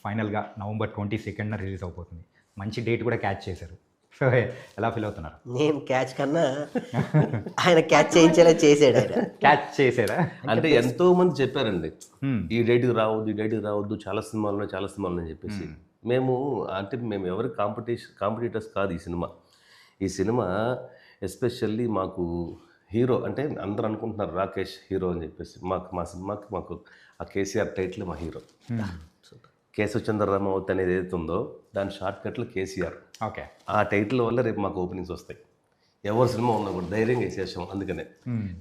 ఫైనల్గా November 22న release అవబోతుంది. మంచి డేట్ కూడా క్యాచ్ చేశారు. సో ఎలా ఫీల్ అవుతున్నారు? నేను క్యాచ్ కన్నా ఆయన క్యాచ్ చేయించేలా చేసాడు ఆయన. క్యాచ్ చేశారా? అంటే ఎంతో మంది చెప్పారండి ఈ డేట్కి రావద్దు, చాలా సినిమాలు ఉన్నాయి చెప్పేసి. మేము ఎవరి కాంపిటీటర్స్ కాదు ఈ సినిమా ఎస్పెషల్లీ మాకు హీరో అంటే అందరూ అనుకుంటున్నారు రాకేష్ హీరో అని చెప్పేసి. మా సినిమాకి మాకు ఆ కేసీఆర్ టైటిల్ మా హీరో. కేశవచంద్రరామవతి అనేది ఏదైతే ఉందో దాని షార్ట్ కట్లో కేసీఆర్. ఓకే. ఆ టైటిల్ వల్ల రేపు మాకు ఓపెనింగ్స్ వస్తాయి. ఎవరి సినిమా ఉన్నా కూడా ధైర్యంగా వేసేసాం. అందుకనే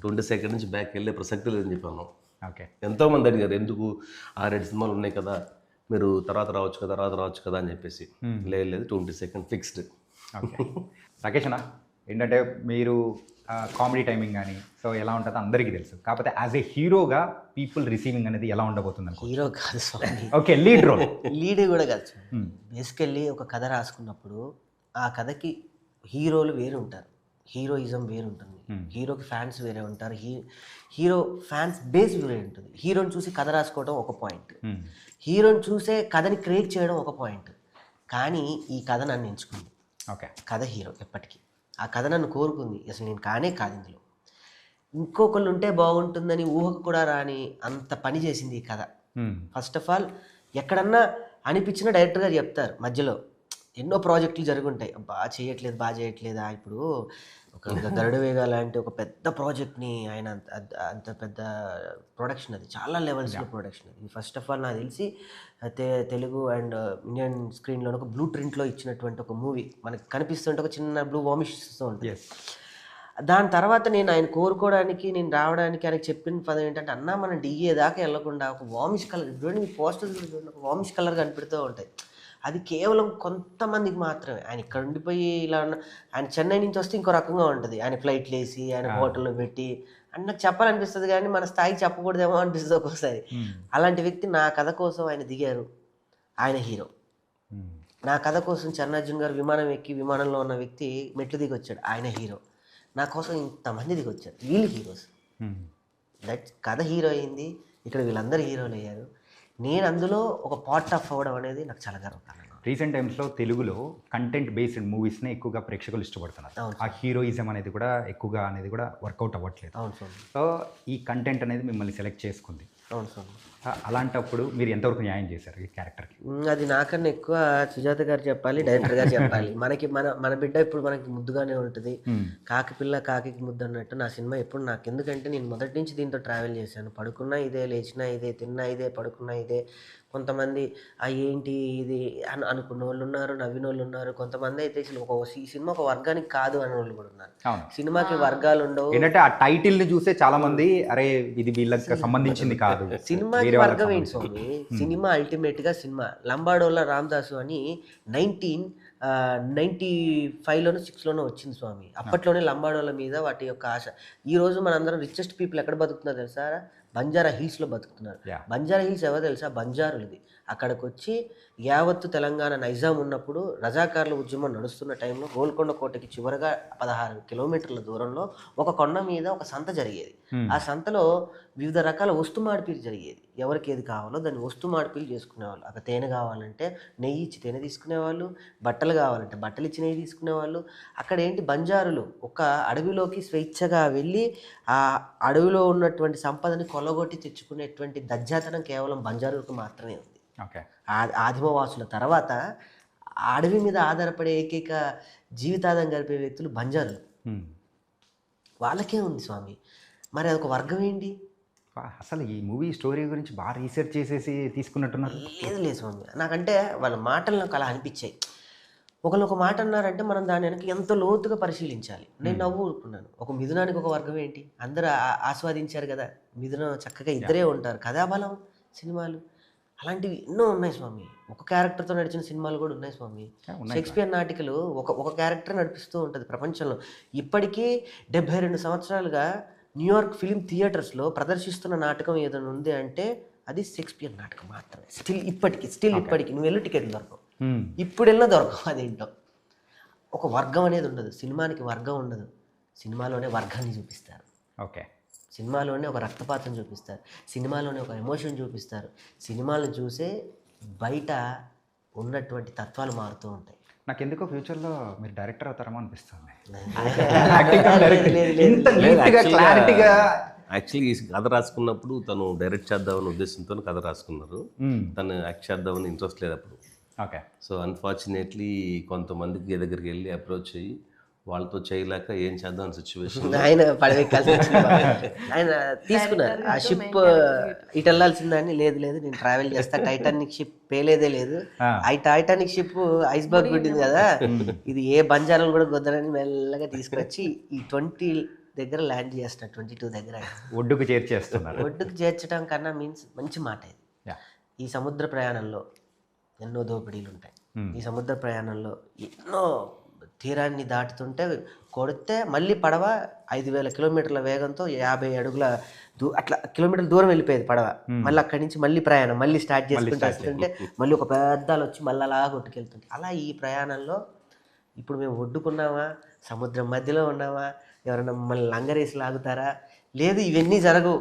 22 నుంచి బ్యాక్ వెళ్ళే ప్రసక్తి లేదని చెప్పాను. ఓకే. ఎంతోమంది అడిగారు ఎందుకు 6-7 సినిమాలు ఉన్నాయి కదా, మీరు తర్వాత రావచ్చు కదా అని చెప్పేసి. లేదు 22 ఫిక్స్డ్. ఓకే. రాకేష్ అన్న ఏంటంటే మీరు కామెడీ టైమింగ్ కానీ సో ఎలా ఉంటుందో అందరికీ తెలుసు. కాకపోతే యాజ్ ఏ హీరోగా పీపుల్ రిసీవింగ్ అనేది ఎలా ఉండబోతుంది అనుకో. హీరో కాదు స్వామి, ఓకే లీడ్ రోల్. లీడ్ కూడా కాదు స్వామి. బేసికల్లీ ఒక కథ రాసుకున్నప్పుడు ఆ కథకి హీరోలు వేరు ఉంటారు, హీరోయిజం వేరు ఉంటుంది, హీరోకి ఫ్యాన్స్ వేరే ఉంటారు, హీరో ఫ్యాన్స్ బేస్ వేరే ఉంటుంది. హీరోని చూసి కథ రాసుకోవడం ఒక పాయింట్, హీరోని చూసే కథని క్రియేట్ చేయడం ఒక పాయింట్. కానీ ఈ కథ నన్ను ఎంచుకుంది. ఓకే. కథ హీరో ఎప్పటికీ ఆ కథ నన్ను కోరుకుంది. అసలు నేను కానే కాదు ఇందులో. ఇంకొకళ్ళు ఉంటే బాగుంటుందని ఊహకు కూడా రాని అంత పని చేసింది ఈ కథ. ఫస్ట్ ఆఫ్ ఆల్ ఎక్కడన్నా అనిపించిన డైరెక్టర్ గారు చెప్తారు మధ్యలో, ఎన్నో ప్రాజెక్టులు జరుగుంటాయి, బాగా చేయట్లేదా. ఇప్పుడు ఒక గరుడవేగ లాంటి ఒక పెద్ద ప్రాజెక్ట్ని ఆయన అంత పెద్ద ప్రొడక్షన్, అది చాలా లెవెల్స్లో ప్రొడక్షన్. అది ఫస్ట్ ఆఫ్ ఆల్ నాకు తెలిసి తెలుగు అండ్ ఇండియన్ స్క్రీన్లో ఒక బ్లూ ప్రింట్లో ఇచ్చినటువంటి ఒక మూవీ మనకి కనిపిస్తుంటే ఒక చిన్న బ్లూ వామిష్ ఇస్తూ ఉంటుంది. దాని తర్వాత నేను ఆయన కోరుకోవడానికి నేను రావడానికి ఆయనకు చెప్పిన పదం ఏంటంటే, అన్నా మనం డిఏ దాకా వెళ్ళకుండా ఒక వామిష్ కలర్, చూడండి మీ పోస్టర్స్ ఒక వామిష్ కలర్ కనిపెడుతూ ఉంటాయి, అది కేవలం కొంతమందికి మాత్రమే. ఆయన ఇక్కడ ఉండిపోయి ఇలా ఆయన చెన్నై నుంచి వస్తే ఇంకో రకంగా ఉంటుంది, ఆయన ఫ్లైట్లు వేసి ఆయన హోటల్లో పెట్టి అని నాకు చెప్పాలనిపిస్తుంది, కానీ మన స్థాయికి చెప్పకూడదేమో అనిపిస్తుంది ఒక్కోసారి. అలాంటి వ్యక్తి నా కథ కోసం ఆయన దిగారు, ఆయన హీరో. నా కథ కోసం చరణార్జున్ గారు విమానం ఎక్కి విమానంలో ఉన్న వ్యక్తి మెట్లు దిగి వచ్చాడు, ఆయన హీరో. నా కోసం ఇంతమంది దిగి వచ్చారు, వీళ్ళు హీరోస్. దట్ కథ హీరో అయింది, ఇక్కడ వీళ్ళందరూ హీరోలు అయ్యారు. నేను అందులో ఒక పార్ట్ ఆఫ్ అవ్వడం అనేది నాకు చాలా గర్వకారణం. రీసెంట్ టైమ్స్లో తెలుగులో కంటెంట్ బేస్డ్ మూవీస్ని ఎక్కువగా ప్రేక్షకులు ఇష్టపడుతున్నారు. ఆ హీరోయిజం అనేది కూడా ఎక్కువగా అనేది కూడా వర్కౌట్ అవ్వట్లేదు. అవును సార్. సో ఈ కంటెంట్ అనేది మిమ్మల్ని సెలెక్ట్ చేసుకుంది. అవును సార్. అలాంటప్పుడు మీరు ఎంతవరకు న్యాయం చేశారు ఈ క్యారెక్టర్కి? అది నాకన్నా ఎక్కువ సుజాత గారు చెప్పాలి, డైరెక్టర్ గారు చెప్పాలి. మన బిడ్డ ఇప్పుడు మనకి ముద్దుగానే ఉంటుంది, కాకి పిల్ల కాకి ముద్దు అన్నట్టు నా సినిమా ఎప్పుడు నాకు. ఎందుకంటే నేను మొదటి నుంచి దీంతో ట్రావెల్ చేశాను. పడుకున్నా ఇదే, లేచినా ఇదే, తిన్నా ఇదే, పడుకున్నా ఇదే. కొంతమంది ఏంటి ఇది అనుకున్న వాళ్ళు ఉన్నారు, నవ్విన వాళ్ళు ఉన్నారు. కొంతమంది అయితే ఈ సినిమా ఒక వర్గానికి కాదు అనే వాళ్ళు కూడా ఉన్నారు. సినిమాకి వర్గాలు ఉండవు. ఏంటంటే ఆ టైటిల్ ని చూసే చాలా మంది అరే ఇది వీళ్ళకి సంబంధించింది కాదు. సినిమాకి వర్గం ఏంటి స్వామి? సినిమా అల్టిమేట్ గా సినిమా. లంబాడోళ్ళ రామదాసు అని 1995లోనో 6లోనో వచ్చింది స్వామి. అప్పట్లోనే లంబాడోళ్ళ మీద వాటి యొక్క ఆశ. ఈ రోజు మనందరం రిచెస్ట్ పీపుల్ ఎక్కడ బతుకుతున్నారు తెలుసా? బంజారా హిల్స్లో బతుకుతున్నారు. బంజారా హిల్స్ ఎవరు తెలుసా? బంజారులది. అక్కడికి వచ్చి యావత్తు తెలంగాణ నైజాం ఉన్నప్పుడు రజాకార్ల ఉద్యమం నడుస్తున్న టైంలో గోల్కొండ కోటకి చివరగా 16 కిలోమీటర్ల దూరంలో ఒక కొండ మీద ఒక సంత జరిగేది. ఆ సంతలో వివిధ రకాల వస్తు మార్పిడి జరిగేది. ఎవరికి ఏది కావాలో దాన్ని వస్తు మార్పిడి చేసుకునేవాళ్ళు. అక్కడ తేనె కావాలంటే నెయ్యి ఇచ్చి తేనె తీసుకునేవాళ్ళు, బట్టలు కావాలంటే బట్టలు ఇచ్చి నెయ్యి తీసుకునేవాళ్ళు. అక్కడ ఏంటి, బంజారులు ఒక అడవిలోకి స్వేచ్ఛగా వెళ్ళి ఆ అడవిలో ఉన్నటువంటి సంపదని కొల్లగొట్టి తెచ్చుకునేటువంటి దజ్జాతనం కేవలం బంజారులకు మాత్రమే ఉంది. ఆదిమవాసుల తర్వాత అడవి మీద ఆధారపడే ఏకైక జీవితాంతం గడిపే వ్యక్తులు బంజారులు. వాళ్ళకే ఉంది స్వామి. మరి అదొక వర్గం ఏంటి? అసలు ఈ మూవీ స్టోరీ గురించి బాగా రీసెర్చ్ చేసేసి తీసుకున్నట్టున్నారు. లేదు స్వామి, నాకంటే వాళ్ళ మాటలు నాకు అలా అనిపించాయి. ఒకళ్ళు ఒక మాట అన్నారంటే మనం దాని వెనక ఎంతో లోతుగా పరిశీలించాలి. నేను నవ్వుకున్నాను. ఒక మిథునానికి ఒక వర్గం ఏంటి? అందరూ ఆస్వాదించారు కదా, మిథునం చక్కగా ఇద్దరే ఉంటారు, కథాబలం సినిమాలు అలాంటివి ఎన్నో ఉన్నాయి స్వామి. ఒక క్యారెక్టర్తో నడిచిన సినిమాలు కూడా ఉన్నాయి స్వామి. షేక్స్పియర్ నాటికలు ఒక క్యారెక్టర్ నడిపిస్తూ ఉంటుంది ప్రపంచంలో. ఇప్పటికీ 72 సంవత్సరాలుగా న్యూయార్క్ ఫిలిం థియేటర్స్లో ప్రదర్శిస్తున్న నాటకం ఏదైనా ఉంది అంటే అది షేక్స్పియర్ నాటకం మాత్రమే. ఇప్పటికి నువ్వు వెళ్ళి టికెట్లు దొరకవు, ఇప్పుడు వెళ్ళినా దొరకవు. అదేంటో ఒక వర్గం అనేది ఉండదు సినిమానికి, వర్గం ఉండదు. సినిమాలోనే వర్గాన్ని చూపిస్తారు. ఓకే. సినిమాలోనే ఒక రక్తపాతం చూపిస్తారు, సినిమాలోనే ఒక ఎమోషన్ చూపిస్తారు. సినిమాలను చూసే బయట ఉన్నటువంటి తత్వాలు మారుతూ ఉంటాయి. నాకు ఎందుకో ఫ్యూచర్లో మీరు డైరెక్టర్ అవుతారేమో అనిపిస్తుంది. యాక్చువల్లీ ఈ కథ రాసుకున్నప్పుడు తను డైరెక్ట్ చేద్దామని ఉద్దేశంతో కథ రాసుకున్నారు. తను యాక్ట్ చేద్దామని ఇంట్రెస్ట్ లేదు అప్పుడు. ఓకే. సో అన్ఫార్చునేట్లీ కొంతమందికి దగ్గరికి వెళ్ళి అప్రోచ్ అయ్యి వాళ్ళతో చేయలేక ఏం చేద్దాం సిచ్యువేషన్ ఆయన పడవేకాల్సి వచ్చింది. ఆయన తీసుకున్నారు ఆ షిప్ ఇటు వెళ్ళాల్సిందని. లేదు లేదు నేను ట్రావెల్ చేస్తా, టైటానిక్ షిప్ పేలేదే లేదు. ఆ టైటానిక్ షిప్ ఐస్బర్గ్ గుడ్డింది కదా, ఇది ఏ బంజారాలు కూడా గొద్దరని మెల్లగా తీసుకొచ్చి ఈ 20 దగ్గర ల్యాండ్ చేస్తున్నారు. 22 దగ్గర ఒడ్డుకు చేర్చేస్తున్నారు. ఒడ్డుకు చేర్చడం కన్నా మీన్స్ మంచి మాట ఇది. ఈ సముద్ర ప్రయాణంలో ఎన్నో దోపిడీలు ఉంటాయి. ఈ సముద్ర ప్రయాణంలో ఎన్నో తీరాన్ని దాటుతుంటే కొడితే మళ్ళీ పడవ 5,000 కిలోమీటర్ల వేగంతో 50 అడుగుల అట్లా కిలోమీటర్ల దూరం వెళ్ళిపోయేది పడవ. మళ్ళీ అక్కడి నుంచి మళ్ళీ ప్రయాణం మళ్ళీ స్టార్ట్ చేసుకుంటూ వస్తుంటే మళ్ళీ ఒక పెద్దాలు వచ్చి మళ్ళీ అలా కొట్టుకెళ్తుంటే అలా ఈ ప్రయాణంలో ఇప్పుడు మేము ఒడ్డుకున్నామా, సముద్రం మధ్యలో ఉన్నామా, ఎవరైనా మమ్మల్ని లంగరేసి లాగుతారా, లేదు ఇవన్నీ జరగవు.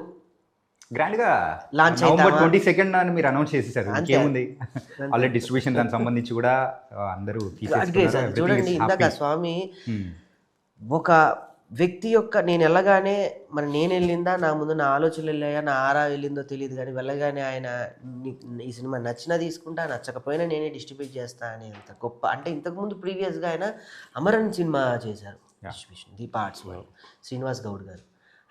గ్రాండ్గా లాంచ్ నవంబర్ 22 అని మీరు అనౌన్స్ చేసేసారు. ఇంకేముంది, ఆల్రెడీ డిస్ట్రిబ్యూషన్ దానికి సంబంధించి కూడా అందరూ చూడండి. ఇందాక స్వామి ఒక వ్యక్తి యొక్క నేను వెళ్ళగానే మరి నేను వెళ్ళిందా, నా ముందు నా ఆలోచనలు వెళ్ళాయా, నా ఆరా వెళ్ళిందో తెలియదు, కానీ వెళ్ళగానే ఆయన ఈ సినిమా నచ్చినా తీసుకుంటా, నచ్చకపోయినా నేనే డిస్ట్రిబ్యూట్ చేస్తా అని అంత గొప్ప. అంటే ఇంతకుముందు ప్రీవియస్గా ఆయన అమరన్ సినిమా చేశారు డిస్ట్రిబ్యూషన్, దీప ఆర్ట్స్ వాళ్ళు, శ్రీనివాస్ గౌడ్ గారు.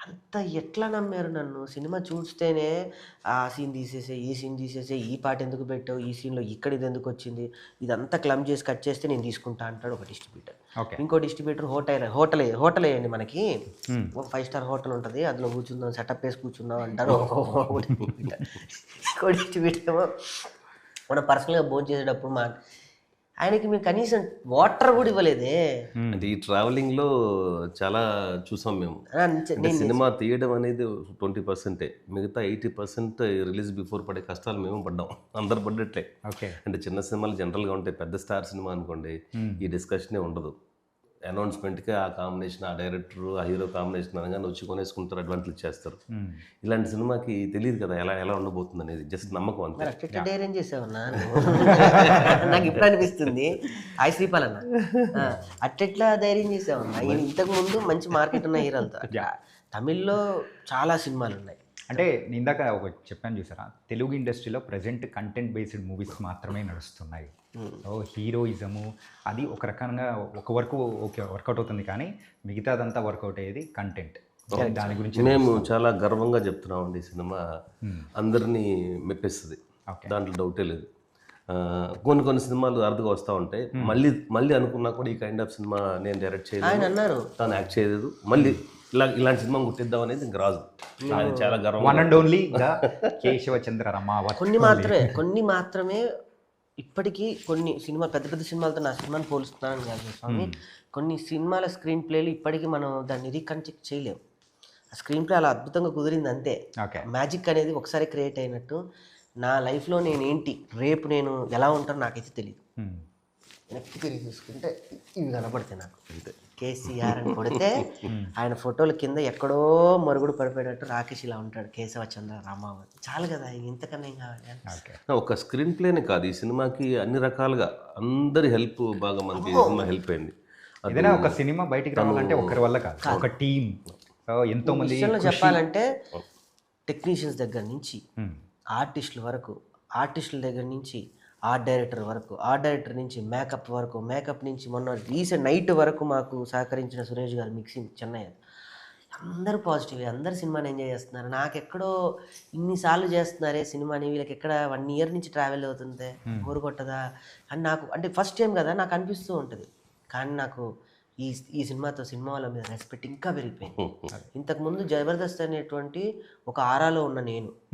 అంత ఎట్లా నమ్మారు నన్ను. సినిమా చూస్తేనే ఆ సీన్ తీసేసే, ఈ సీన్ తీసేసే, ఈ పాట ఎందుకు పెట్టావు, ఈ సీన్లో ఇక్కడ ఇది ఎందుకు వచ్చింది, ఇదంతా క్లమ్ చేసి కట్ చేస్తే నేను తీసుకుంటా అంటాడు ఒక డిస్ట్రిబ్యూటర్. ఇంకో డిస్ట్రిబ్యూటర్ హోటల్ వేయండి మనకి, ఒక 5 స్టార్ హోటల్ ఉంటుంది, అందులో కూర్చుందాం, సెటప్ వేసి కూర్చుందాం అంటారు ఒక డిస్ట్రిబ్యూటర్. ఇంకో డిస్ట్రిబ్యూటర్ ఏమో మనం పర్సనల్గా భోజనం చేసేటప్పుడు ఆయనకి మేము కనీసం వాటర్ కూడా ఇవ్వలేదే. అంటే ఈ ట్రావెలింగ్ లో చాలా చూసాం మేము. సినిమా తీయడం అనేది 20%, మిగతా 80% రిలీజ్ బిఫోర్ పడే కష్టాలు మేము పడ్డాం, అందరు పడ్డట్లే. అంటే చిన్న సినిమాలు జనరల్గా ఉంటాయి, పెద్ద స్టార్ సినిమా అనుకోండి ఈ డిస్కషనే ఉండదు. అనౌన్స్మెంట్కి ఆ కాంబినేషన్, ఆ డైరెక్టర్, ఆ హీరో కాంబినేషన్ అనగానే వచ్చి కొనేసుకుంటారు, అడ్వాన్స్లు ఇచ్చేస్తారు. ఇలాంటి సినిమాకి తెలియదు కదా ఎలా ఉండబోతుంది అనేది, జస్ట్ నమ్మకం అంతే. అట్లా ధైర్యం చేసావన్నా నాకు ఇప్పుడు అనిపిస్తుంది. హాయ్ శ్రీపాల్ అన్న, అట్లా ధైర్యం చేసావన్నా. ఇంతకు ముందు మంచి మార్కెట్ ఉన్న హీరోలతో తమిళ్లో చాలా సినిమాలు ఉన్నాయి. అంటే నేను ఇందాక ఒక చెప్పాను చూసారా, తెలుగు ఇండస్ట్రీలో ప్రజెంట్ కంటెంట్ బేస్డ్ మూవీస్ మాత్రమే నడుస్తున్నాయి. హీరోయిజము అది ఒక రకంగా ఒక వరకు ఓకే వర్కౌట్ అవుతుంది, కానీ మిగతాదంతా వర్కౌట్ అయ్యేది కంటెంట్. దాని గురించి మేము చాలా గర్వంగా చెప్తున్నామండి. ఈ సినిమా అందరినీ మెప్పిస్తుంది, దాంట్లో డౌటే లేదు. కొన్ని సినిమాలు అరుదుగా వస్తూ ఉంటాయి, మళ్ళీ అనుకున్నా కూడా ఈ కైండ్ ఆఫ్ సినిమా నేను డైరెక్ట్ చేయలేదు, తను యాక్ట్ చేయలేదు, మళ్ళీ ఇలాంటి సినిమా గుర్తిద్దాం అనేది ఇంక రాదు. అది చాలా గర్వం. One and only Keshavachandra Ramavath. కొన్ని మాత్రమే ఇప్పటికీ కొన్ని సినిమా పెద్ద సినిమాలతో నా సినిమాని పోలుస్తున్నాను కాదు స్వామి. కొన్ని సినిమాల స్క్రీన్ ప్లేలు ఇప్పటికీ మనం దాన్ని రీకన్స్ట్రక్ట్ చేయలేము. ఆ స్క్రీన్ ప్లే అలా అద్భుతంగా కుదిరింది అంతే. మ్యాజిక్ అనేది ఒకసారి క్రియేట్ అయినట్టు నా లైఫ్లో నేనేంటి, రేపు నేను ఎలా ఉంటానో నాకైతే తెలియదు. వెనక్కి తిరిగి చూసుకుంటే ఇవి కనపడతాయి నాకు. కేసీఆర్ అని కొడితే ఆయన ఫోటోల కింద ఎక్కడో మరుగుడు పడిపోయినట్టు రాకేష్ ఇలా ఉంటాడు, కేశవచంద్ర రామావత్. చాలు కదా, ఇంతకన్నా ఏం కావాలి. ఒక స్క్రీన్ ప్లేనే కాదు, ఈ సినిమాకి అన్ని రకాలుగా అందరి హెల్ప్ బాగా మనకి సినిమా హెల్ప్ అయింది. ఏదైనా ఒక సినిమా బయటికి రావాలంటే ఒకరి వల్ల కాదు, ఒక టీం, ఎంతో మంది. చెప్పాలంటే టెక్నీషియన్స్ దగ్గర నుంచి ఆర్టిస్టుల వరకు, ఆర్టిస్టుల దగ్గర నుంచి ఆర్ట్ డైరెక్టర్ వరకు, ఆర్ట్ డైరెక్టర్ నుంచి మేకప్ వరకు, మేకప్ నుంచి మొన్న రీసెంట్ నైట్ వరకు మాకు సహకరించిన సురేష్ గారు, మిక్సింగ్ చెన్నై, అందరూ పాజిటివ్, అందరు సినిమాని ఎంజాయ్ చేస్తున్నారు. నాకెక్కడో ఇన్నిసార్లు చేస్తున్నారే సినిమాని, వీళ్ళకి ఎక్కడ 1 year నుంచి ట్రావెల్ అవుతుంది, బోరు కొట్టదా అని నాకు, అంటే ఫస్ట్ టైం కదా నాకు అనిపిస్తూ ఉంటుంది. కానీ నాకు ఈ సినిమాతో సినిమా వాళ్ళ మీద రెస్పెక్ట్ ఇంకా పెరిగిపోయింది. ఇంతకుముందు జబర్దస్త్ అనేటువంటి ఒక ఆరాలో ఉన్న నేను